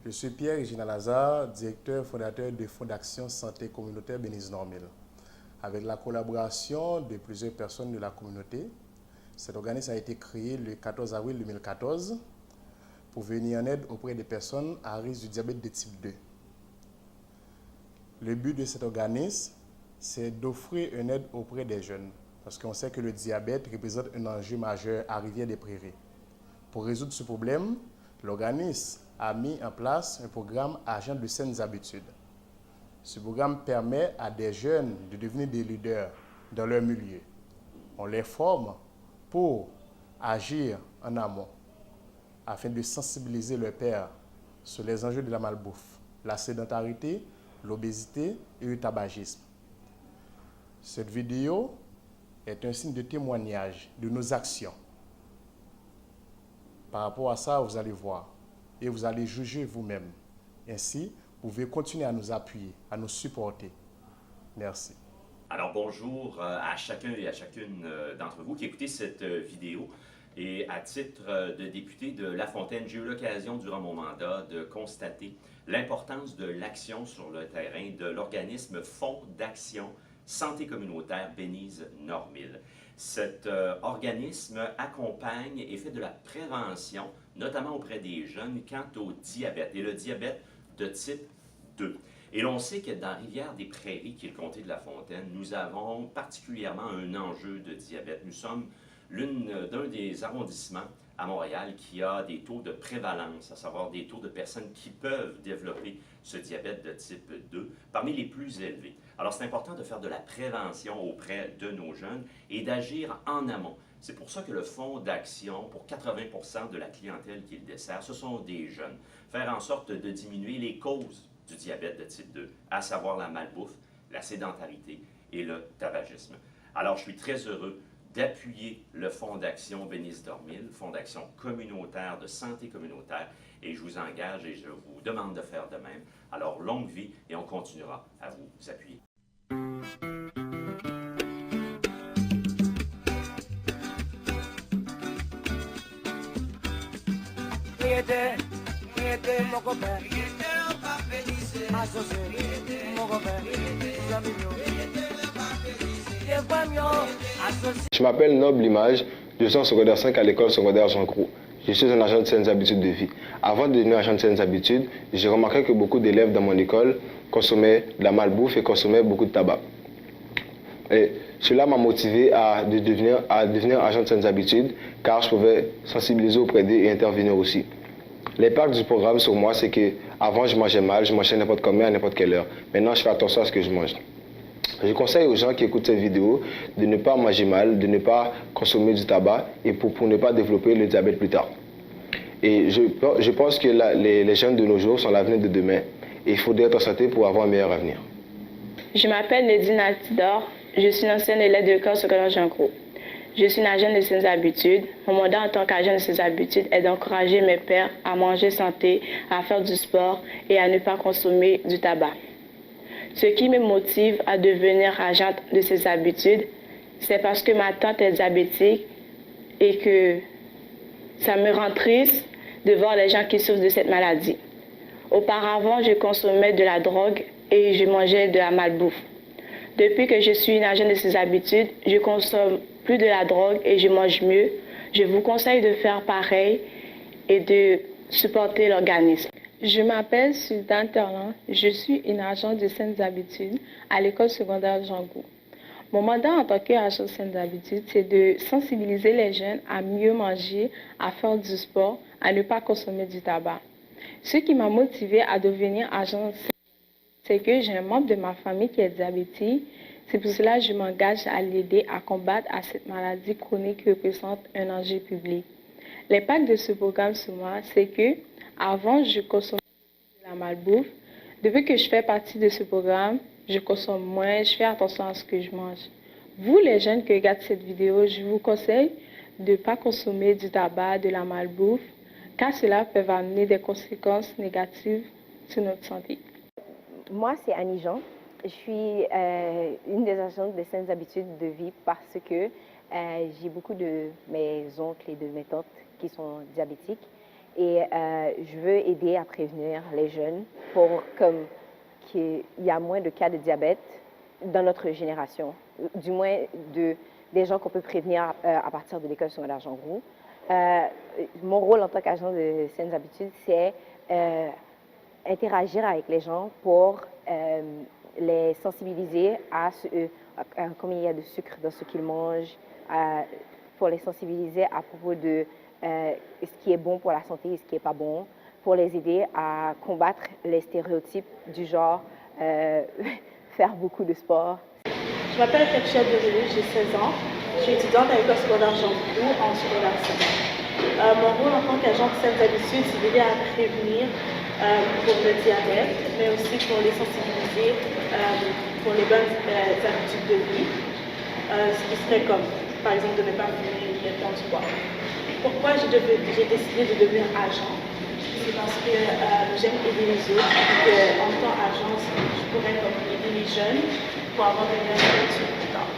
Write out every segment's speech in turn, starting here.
Je suis Pierre-Regina Lazare, directeur fondateur de Fondation Santé Communautaire Béniz-Normil. Avec la collaboration de plusieurs personnes de la communauté, cet organisme a été créé le 14 avril 2014 pour venir en aide auprès des personnes à risque du diabète de type 2. Le but de cet organisme, c'est d'offrir une aide auprès des jeunes, parce qu'on sait que le diabète représente un enjeu majeur à Rivière-des-Prairies. Pour résoudre ce problème, l'organisme a mis en place un programme Agents de saines habitudes. Ce programme permet à des jeunes de devenir des leaders dans leur milieu. On les forme pour agir en amont, afin de sensibiliser leurs pairs sur les enjeux de la malbouffe, la sédentarité, l'obésité et le tabagisme. Cette vidéo est un signe de témoignage de nos actions. Par rapport à ça, vous allez voir et vous allez juger vous-même. Ainsi, vous pouvez continuer à nous appuyer, à nous supporter. Merci. Alors bonjour à chacun et à chacune d'entre vous qui écoutez cette vidéo. Et à titre de député de La Fontaine, j'ai eu l'occasion durant mon mandat de constater l'importance de l'action sur le terrain de l'organisme Fonds d'action santé communautaire Béniz-Normil. Cet organisme accompagne et fait de la prévention, notamment auprès des jeunes, quant au diabète, et le diabète de type 2. Et l'on sait que dans Rivière-des-Prairies, qui est le comté de La Fontaine, nous avons particulièrement un enjeu de diabète. Nous sommes d'un des arrondissements à Montréal qui a des taux de prévalence, à savoir des taux de personnes qui peuvent développer ce diabète de type 2, parmi les plus élevés. Alors c'est important de faire de la prévention auprès de nos jeunes et d'agir en amont. C'est pour ça que le Fonds d'action, pour 80% de la clientèle qu'il dessert, ce sont des jeunes. Faire en sorte de diminuer les causes du diabète de type 2, à savoir la malbouffe, la sédentarité et le tabagisme. Alors je suis très heureux d'appuyer le Fonds d'action Béniz-Normil, Fonds d'action communautaire de santé communautaire, et je vous engage et je vous demande de faire de même. Alors, longue vie et on continuera à vous appuyer. Je m'appelle Noble Image, je suis en secondaire 5 à l'école secondaire Jean Gros. Je suis un agent de saines habitudes de vie. Avant de devenir agent de saines habitudes, j'ai remarqué que beaucoup d'élèves dans mon école consommaient de la malbouffe et consommaient beaucoup de tabac. Et cela m'a motivé à devenir agent de saines habitudes car je pouvais sensibiliser auprès d'eux et intervenir aussi. L'impact du programme sur moi, c'est que avant je mangeais mal, je mangeais n'importe combien à n'importe quelle heure. Maintenant, je fais attention à ce que je mange. Je conseille aux gens qui écoutent cette vidéo de ne pas manger mal, de ne pas consommer du tabac et pour ne pas développer le diabète plus tard. Et je pense que les jeunes de nos jours sont l'avenir de demain et il faudrait être en santé pour avoir un meilleur avenir. Je m'appelle Nedine Altidor, je suis une ancienne élève de l'école secondaire Jean Gros. Je suis une agente de saines habitudes. Mon mandat en tant qu'agent de saines habitudes est d'encourager mes pairs à manger santé, à faire du sport et à ne pas consommer du tabac. Ce qui me motive à devenir agente de ces habitudes, c'est parce que ma tante est diabétique et que ça me rend triste de voir les gens qui souffrent de cette maladie. Auparavant, je consommais de la drogue et je mangeais de la malbouffe. Depuis que je suis une agente de ces habitudes, je consomme plus de la drogue et je mange mieux. Je vous conseille de faire pareil et de supporter l'organisme. Je m'appelle Suzanne Terland, je suis une agente de saines habitudes à l'école secondaire Jean Gros. Mon mandat en tant qu'agent de saines habitudes, c'est de sensibiliser les jeunes à mieux manger, à faire du sport, à ne pas consommer du tabac. Ce qui m'a motivée à devenir agent, c'est que j'ai un membre de ma famille qui est diabétique. C'est pour cela que je m'engage à l'aider à combattre cette maladie chronique qui représente un enjeu public. L'impact de ce programme sur moi, c'est que avant, je consommais de la malbouffe. Depuis que je fais partie de ce programme, je consomme moins, je fais attention à ce que je mange. Vous, les jeunes qui regardent cette vidéo, je vous conseille de ne pas consommer du tabac, de la malbouffe, car cela peut amener des conséquences négatives sur notre santé. Moi, c'est Annie Jean. Je suis une des agentes des saines habitudes de vie parce que J'ai beaucoup de mes oncles et de mes tantes qui sont diabétiques et je veux aider à prévenir les jeunes pour qu'il y a moins de cas de diabète dans notre génération, du moins des gens qu'on peut prévenir à partir de l'école secondaire Jean Groulx. Mon rôle en tant qu'agent de saines habitudes, c'est interagir avec les gens pour les sensibiliser à combien il y a de sucre dans ce qu'ils mangent, pour les sensibiliser à propos de ce qui est bon pour la santé et ce qui n'est pas bon, pour les aider à combattre les stéréotypes du genre faire beaucoup de sport. Je m'appelle Katia Berrelu, j'ai 16 ans. Je suis étudiante à l'école secondaire Jean Groulx en secondaire 5. Mon rôle en tant qu'agent de saines habitudes, c'est d'aider à prévenir pour le diabète, mais aussi pour les sensibiliser pour les bonnes habitudes de vie. Ce qui serait comme, par exemple, de ne pas fumer et de prendre du poids. Pourquoi j'ai décidé de devenir agent? C'est parce que j'aime aider les autres et qu'en tant qu'agent, je pourrais aider les jeunes pour avoir de meilleures habitudes plus tard.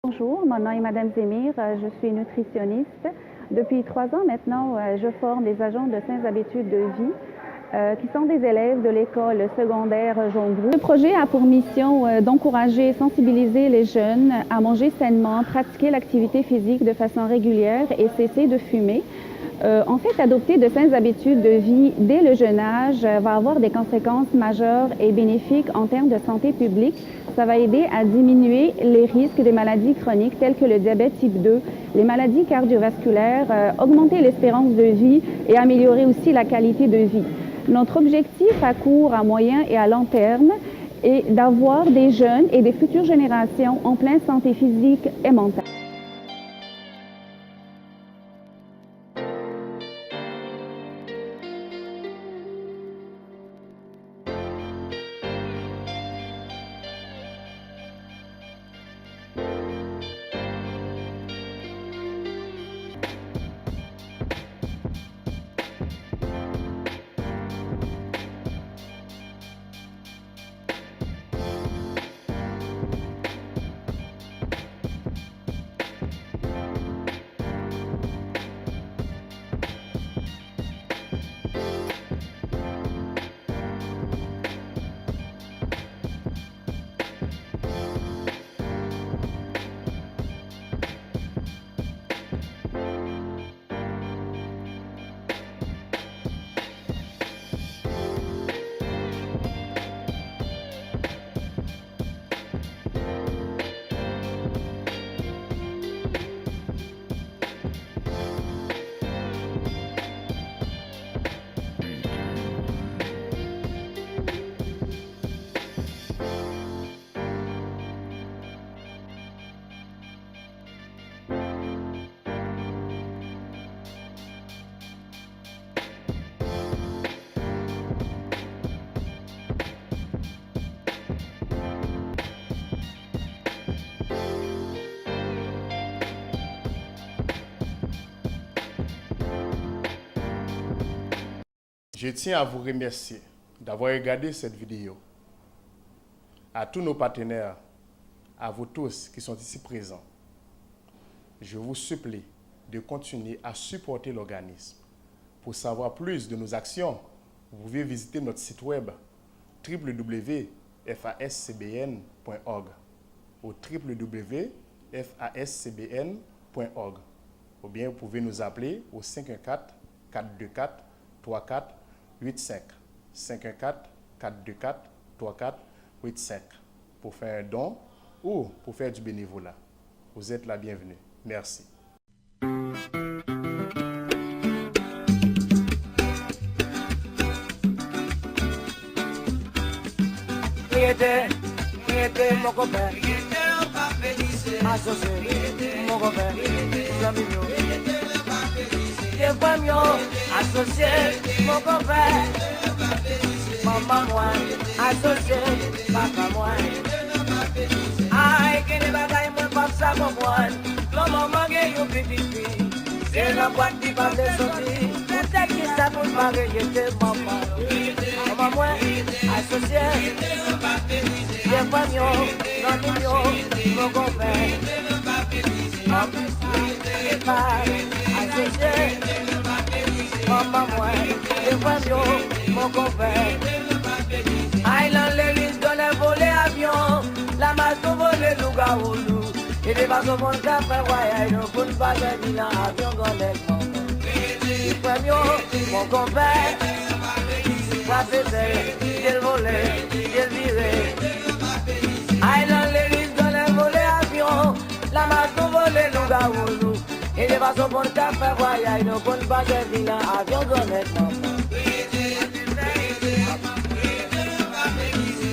Bonjour, mon nom est Madame Zemir, je suis nutritionniste. Depuis 3 ans maintenant, je forme des agents de saines habitudes de vie qui sont des élèves de l'école secondaire Jean Groulx. Le projet a pour mission d'encourager et sensibiliser les jeunes à manger sainement, pratiquer l'activité physique de façon régulière et cesser de fumer. En fait, adopter de saines habitudes de vie dès le jeune âge va avoir des conséquences majeures et bénéfiques en termes de santé publique. Ça va aider à diminuer les risques des maladies chroniques telles que le diabète type 2, les maladies cardiovasculaires, augmenter l'espérance de vie et améliorer aussi la qualité de vie. Notre objectif à court, à moyen et à long terme est d'avoir des jeunes et des futures générations en pleine santé physique et mentale. Je tiens à vous remercier d'avoir regardé cette vidéo. À tous nos partenaires, à vous tous qui sont ici présents, je vous supplie de continuer à supporter l'organisme. Pour savoir plus de nos actions, vous pouvez visiter notre site web www.fascbn.org ou www.fascbn.org ou bien vous pouvez nous appeler au 514 424 3485 514 424 3485 pour faire un don ou pour faire du bénévolat. Vous êtes la bienvenue. Merci. Associé, mon copain, maman moi, associé, papa moi. Aïe, que ne bagaille moi pas ça pour moi. Non, maman, que you pipi. C'est la boîte qui va te sortir. Peut-être que ça pour pareil, j'étais maman. Maman moi, associé, c'est pas mieux, non, mon copain. pas associé. Maman, moi, je vois mon compère. Island Ladies dans les volets avion, la masse de voler loup-garou. Et les vasos vont faire voyage, nous ne pouvons pas faire bilan avion grand je prends mon compère, ça fait il volait, il virait. Island Ladies dans les volets avion, la masse de voler loup-garou. Et les vasos vont faire voyage, nous ne pouvons pas faire bilan avion grand